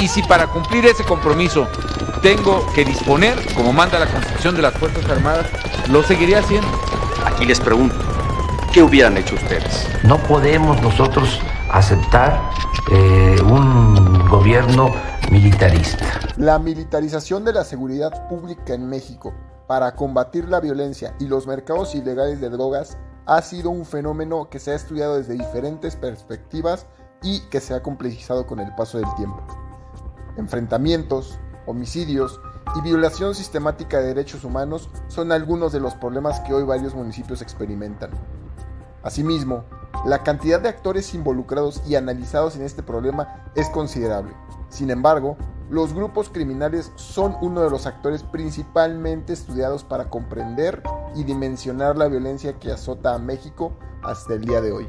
Y si para cumplir ese compromiso tengo que disponer, como manda la Constitución de las Fuerzas Armadas, lo seguiré haciendo. Aquí les pregunto, ¿qué hubieran hecho ustedes? No podemos nosotros aceptar un gobierno militarista. La militarización de la seguridad pública en México para combatir la violencia y los mercados ilegales de drogas ha sido un fenómeno que se ha estudiado desde diferentes perspectivas y que se ha complejizado con el paso del tiempo. Enfrentamientos, homicidios y violación sistemática de derechos humanos son algunos de los problemas que hoy varios municipios experimentan. Asimismo, la cantidad de actores involucrados y analizados en este problema es considerable. Sin embargo, los grupos criminales son uno de los actores principalmente estudiados para comprender y dimensionar la violencia que azota a México hasta el día de hoy.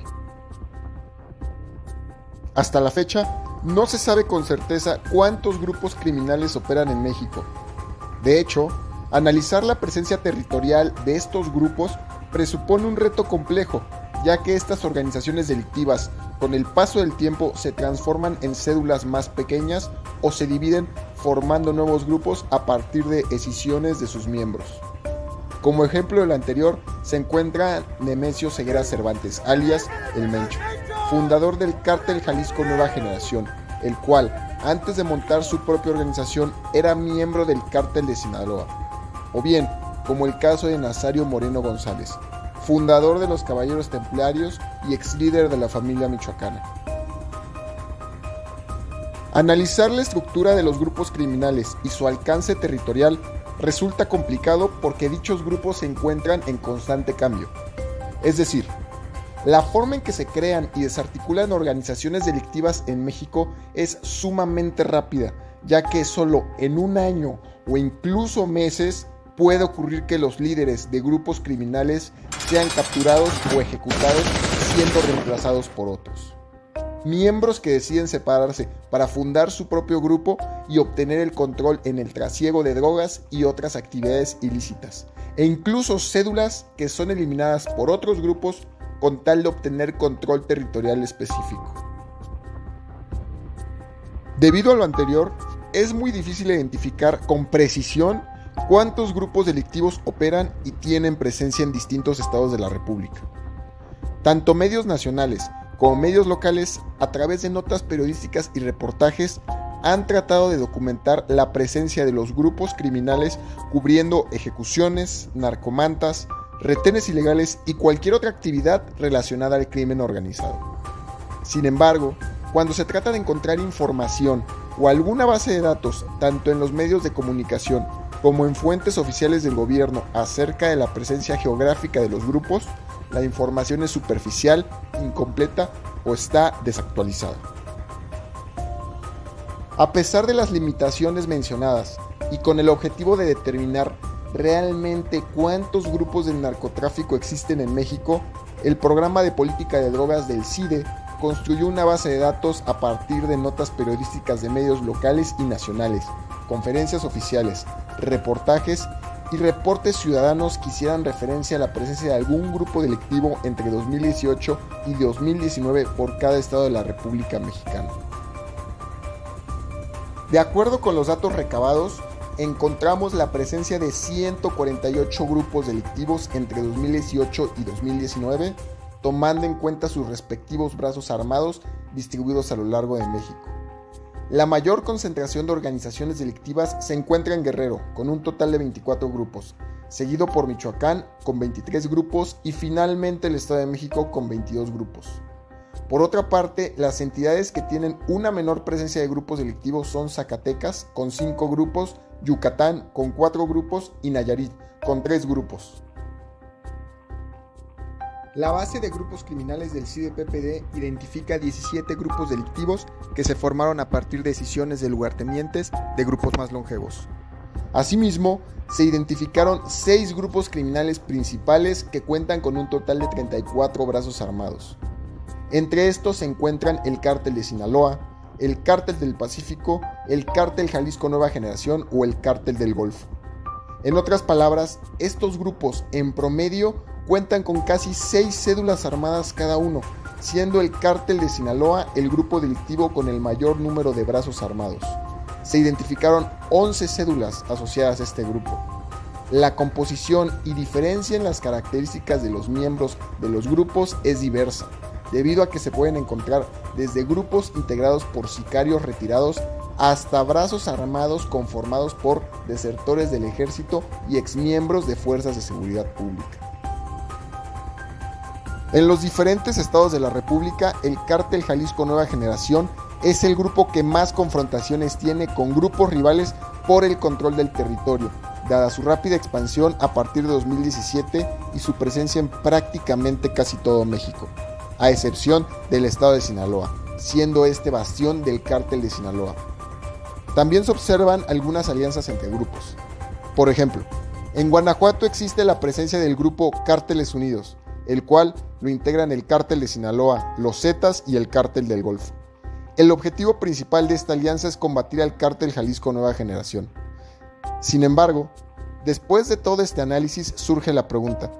Hasta la fecha, no se sabe con certeza cuántos grupos criminales operan en México. De hecho, analizar la presencia territorial de estos grupos presupone un reto complejo, ya que estas organizaciones delictivas, con el paso del tiempo, se transforman en cédulas más pequeñas o se dividen formando nuevos grupos a partir de escisiones de sus miembros. Como ejemplo de lo anterior, se encuentra Nemesio Ceguera Cervantes, alias El Mencho, fundador del Cártel Jalisco Nueva Generación, el cual, antes de montar su propia organización, era miembro del Cártel de Sinaloa. O bien, como el caso de Nazario Moreno González, fundador de los Caballeros Templarios y ex líder de la familia michoacana. Analizar la estructura de los grupos criminales y su alcance territorial resulta complicado porque dichos grupos se encuentran en constante cambio. Es decir, la forma en que se crean y desarticulan organizaciones delictivas en México es sumamente rápida, ya que solo en un año o incluso meses puede ocurrir que los líderes de grupos criminales sean capturados o ejecutados, siendo reemplazados por otros. Miembros que deciden separarse para fundar su propio grupo y obtener el control en el trasiego de drogas y otras actividades ilícitas, e incluso cédulas que son eliminadas por otros grupos con tal de obtener control territorial específico. Debido a lo anterior, es muy difícil identificar con precisión cuántos grupos delictivos operan y tienen presencia en distintos estados de la República. Tanto medios nacionales como medios locales, a través de notas periodísticas y reportajes, han tratado de documentar la presencia de los grupos criminales cubriendo ejecuciones, narcomantas, retenes ilegales y cualquier otra actividad relacionada al crimen organizado. Sin embargo, cuando se trata de encontrar información o alguna base de datos, tanto en los medios de comunicación como en fuentes oficiales del gobierno acerca de la presencia geográfica de los grupos, la información es superficial, incompleta o está desactualizada. A pesar de las limitaciones mencionadas y con el objetivo de determinar realmente cuántos grupos del narcotráfico existen en México, el programa de política de drogas del CIDE construyó una base de datos a partir de notas periodísticas de medios locales y nacionales, conferencias oficiales, reportajes y reportes ciudadanos que hicieran referencia a la presencia de algún grupo delictivo entre 2018 y 2019 por cada estado de la República Mexicana. De acuerdo con los datos recabados, encontramos la presencia de 148 grupos delictivos entre 2018 y 2019, tomando en cuenta sus respectivos brazos armados distribuidos a lo largo de México. La mayor concentración de organizaciones delictivas se encuentra en Guerrero, con un total de 24 grupos, seguido por Michoacán con 23 grupos y finalmente el Estado de México con 22 grupos. Por otra parte, las entidades que tienen una menor presencia de grupos delictivos son Zacatecas con 5 grupos, Yucatán con 4 grupos y Nayarit con 3 grupos. La base de grupos criminales del CIDE-PPD identifica 17 grupos delictivos que se formaron a partir de decisiones de lugartenientes de grupos más longevos. Asimismo, se identificaron 6 grupos criminales principales que cuentan con un total de 34 brazos armados. Entre estos se encuentran el Cártel de Sinaloa, el Cártel del Pacífico, el Cártel Jalisco Nueva Generación o el Cártel del Golfo. En otras palabras, estos grupos en promedio cuentan con casi 6 cédulas armadas cada uno, siendo el Cártel de Sinaloa el grupo delictivo con el mayor número de brazos armados. se identificaron 11 cédulas asociadas a este grupo. La composición y diferencia en las características de los miembros de los grupos es diversa, debido a que se pueden encontrar desde grupos integrados por sicarios retirados hasta brazos armados conformados por desertores del ejército y exmiembros de fuerzas de seguridad pública. En los diferentes estados de la República, el Cártel Jalisco Nueva Generación es el grupo que más confrontaciones tiene con grupos rivales por el control del territorio, dada su rápida expansión a partir de 2017 y su presencia en prácticamente casi todo México, a excepción del estado de Sinaloa, siendo este bastión del Cártel de Sinaloa. También se observan algunas alianzas entre grupos. Por ejemplo, en Guanajuato existe la presencia del grupo Cárteles Unidos, el cual lo integran el Cártel de Sinaloa, los Zetas y el Cártel del Golfo. El objetivo principal de esta alianza es combatir al Cártel Jalisco Nueva Generación. Sin embargo, después de todo este análisis surge la pregunta: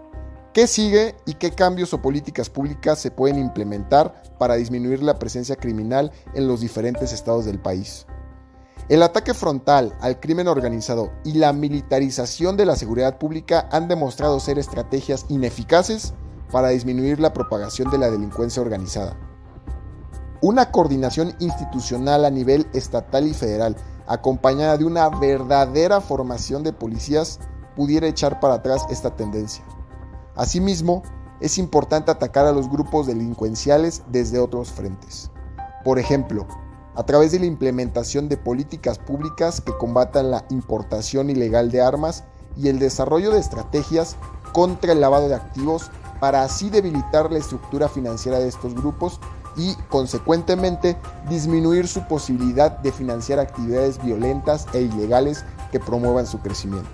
¿qué sigue y qué cambios o políticas públicas se pueden implementar para disminuir la presencia criminal en los diferentes estados del país? El ataque frontal al crimen organizado y la militarización de la seguridad pública han demostrado ser estrategias ineficaces para disminuir la propagación de la delincuencia organizada. Una coordinación institucional a nivel estatal y federal, acompañada de una verdadera formación de policías, pudiera echar para atrás esta tendencia. Asimismo, es importante atacar a los grupos delincuenciales desde otros frentes. Por ejemplo, a través de la implementación de políticas públicas que combatan la importación ilegal de armas y el desarrollo de estrategias contra el lavado de activos para así debilitar la estructura financiera de estos grupos y, consecuentemente, disminuir su posibilidad de financiar actividades violentas e ilegales que promuevan su crecimiento.